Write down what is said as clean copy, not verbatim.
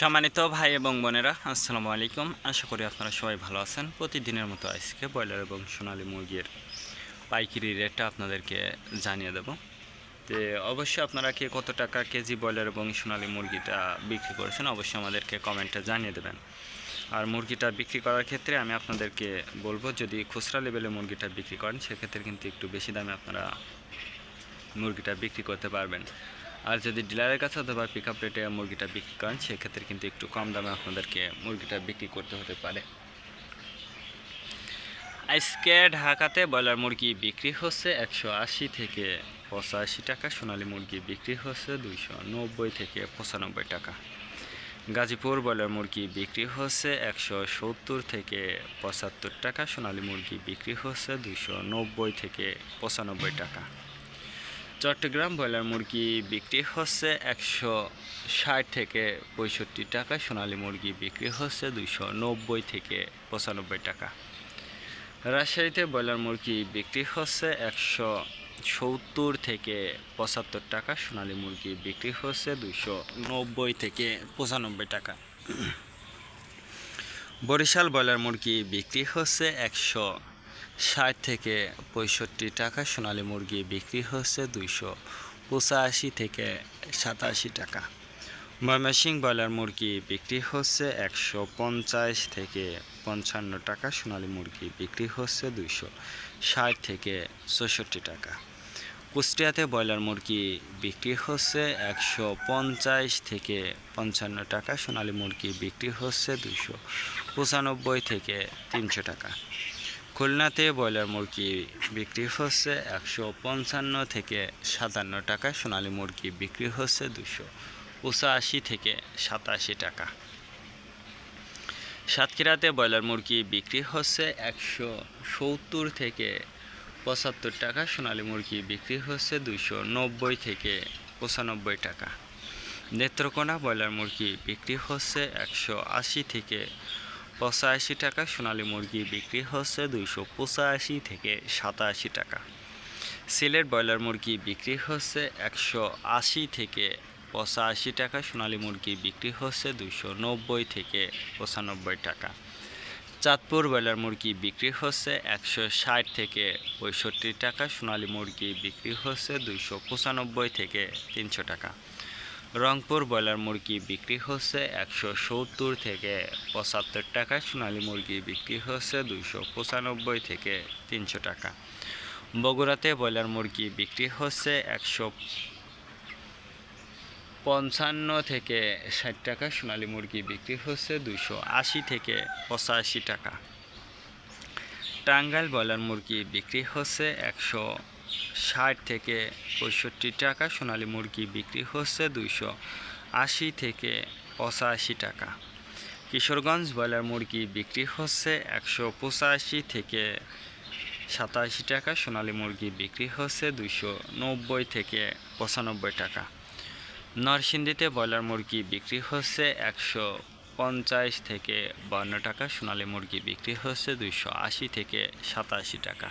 সম্মানিত ভাই এবং বোনেরা, আসসালামু আলাইকুম। আশা করি আপনারা সবাই ভালো আছেন। প্রতিদিনের মতো আজকে ব্রয়লার এবং সোনালী মুরগির পাইকারি রেটটা আপনাদেরকে জানিয়ে দেব। তো অবশ্যই আপনারা কে কত টাকা কেজি ব্রয়লার এবং সোনালী মুরগিটা বিক্রি করেছেন অবশ্যই আমাদেরকে কমেন্টে জানিয়ে দেবেন। আর মুরগিটা বিক্রি করার ক্ষেত্রে আমি আপনাদেরকে বলবো, যদি খুচরা লেভেলে মুরগিটা বিক্রি করেন সেক্ষেত্রে কিন্তু একটু বেশি দামে আপনারা মুরগিটা বিক্রি করতে পারবেন। আর যদি ডিলারের কাছে অথবা পিক আপ রেটে মুরগিটা বিক্রি করেন সেক্ষেত্রে কিন্তু একটু কম দামে আপনাদেরকে মুরগিটা বিক্রি করতে হতে পারে। আজকে ঢাকাতে ব্রয়লার মুরগি বিক্রি হচ্ছে 180 থেকে 85 টাকা, সোনালী মুরগি বিক্রি হচ্ছে 290 থেকে 95 টাকা। গাজীপুর ব্রয়লার মুরগি বিক্রি হচ্ছে 170 থেকে 75 টাকা, সোনালী মুরগি বিক্রি হচ্ছে 290 থেকে 95 টাকা। চট্টগ্রাম ব্রয়লার মুরগি বিক্রি হচ্ছে 160 থেকে 65 টাকা, সোনালী মুরগি বিক্রি হচ্ছে 290 থেকে 95 টাকা। রাজশাহীতে ব্রয়লার মুরগি বিক্রি হচ্ছে 170 থেকে 75 টাকা, সোনালী মুরগি বিক্রি হচ্ছে 290 থেকে 95 টাকা। বরিশাল ব্রয়লার মুরগি বিক্রি হচ্ছে 160 থেকে 65 টাকা, সোনালী মুরগি বিক্রি হচ্ছে 285 থেকে 87 টাকা। ময়মনসিংহ ব্রয়লার মুরগি বিক্রি হচ্ছে 150 থেকে 55 টাকা, সোনালী মুরগি বিক্রি হচ্ছে 260 থেকে 64 টাকা। কুষ্টিয়াতে ব্রয়লার মুরগি বিক্রি হচ্ছে 150 থেকে 55 টাকা, সোনালী মুরগি বিক্রি হচ্ছে 295 থেকে 300 টাকা। খুলনাতে ব্রয়লার মুরগি বিক্রি হচ্ছে 155 থেকে 57 টাকা, সোনালী মুরগি বিক্রি হচ্ছে 285 থেকে 87 টাকা। সাতক্ষীরাতে ব্রয়লার মুরগি বিক্রি হচ্ছে 170 থেকে 75 টাকা, সোনালী মুরগি বিক্রি হচ্ছে 290 থেকে 95 টাকা। নেত্রকোনা ব্রয়লার মুরগি বিক্রি হচ্ছে 180 থেকে 85 টাকা, সোনালী মুরগি বিক্রি হচ্ছে 285 থেকে 87 টাকা। সিলেট ব্রয়লার মুরগি বিক্রি হচ্ছে 180 থেকে 85 টাকা, সোনালী মুরগি বিক্রি হচ্ছে 290 থেকে 95 টাকা। চাঁদপুর ব্রয়লার মুরগি বিক্রি হচ্ছে 160 থেকে 65 টাকা, সোনালী মুরগি বিক্রি হচ্ছে 295 থেকে 300 টাকা। রংপুর ব্রয়লার মুরগি বিক্রি হচ্ছে 170 থেকে 75 টাকা, সোনালী মুরগি বিক্রি হচ্ছে 295 থেকে 300 টাকা। বগুড়াতে ব্রয়লার মুরগি বিক্রি হচ্ছে 155 থেকে 60 টাকা, সোনালী মুরগি বিক্রি হচ্ছে 280 থেকে 85 টাকা। টাঙ্গাইল ব্রয়লার মুরগি বিক্রি হচ্ছে 160 থেকে 65 টাকা, সোনালী মুরগি বিক্রি হচ্ছে 280 থেকে 85 টাকা। কিশোরগঞ্জ ব্রয়লার মুরগি বিক্রি হচ্ছে 185 থেকে 87 টাকা, সোনালী মুরগি বিক্রি হচ্ছে 290 থেকে 95 টাকা। নরসিংদীতে ব্রয়লার মুরগি বিক্রি হচ্ছে 150 থেকে 52 টাকা, সোনালী মুরগি বিক্রি হচ্ছে 280 থেকে 87 টাকা।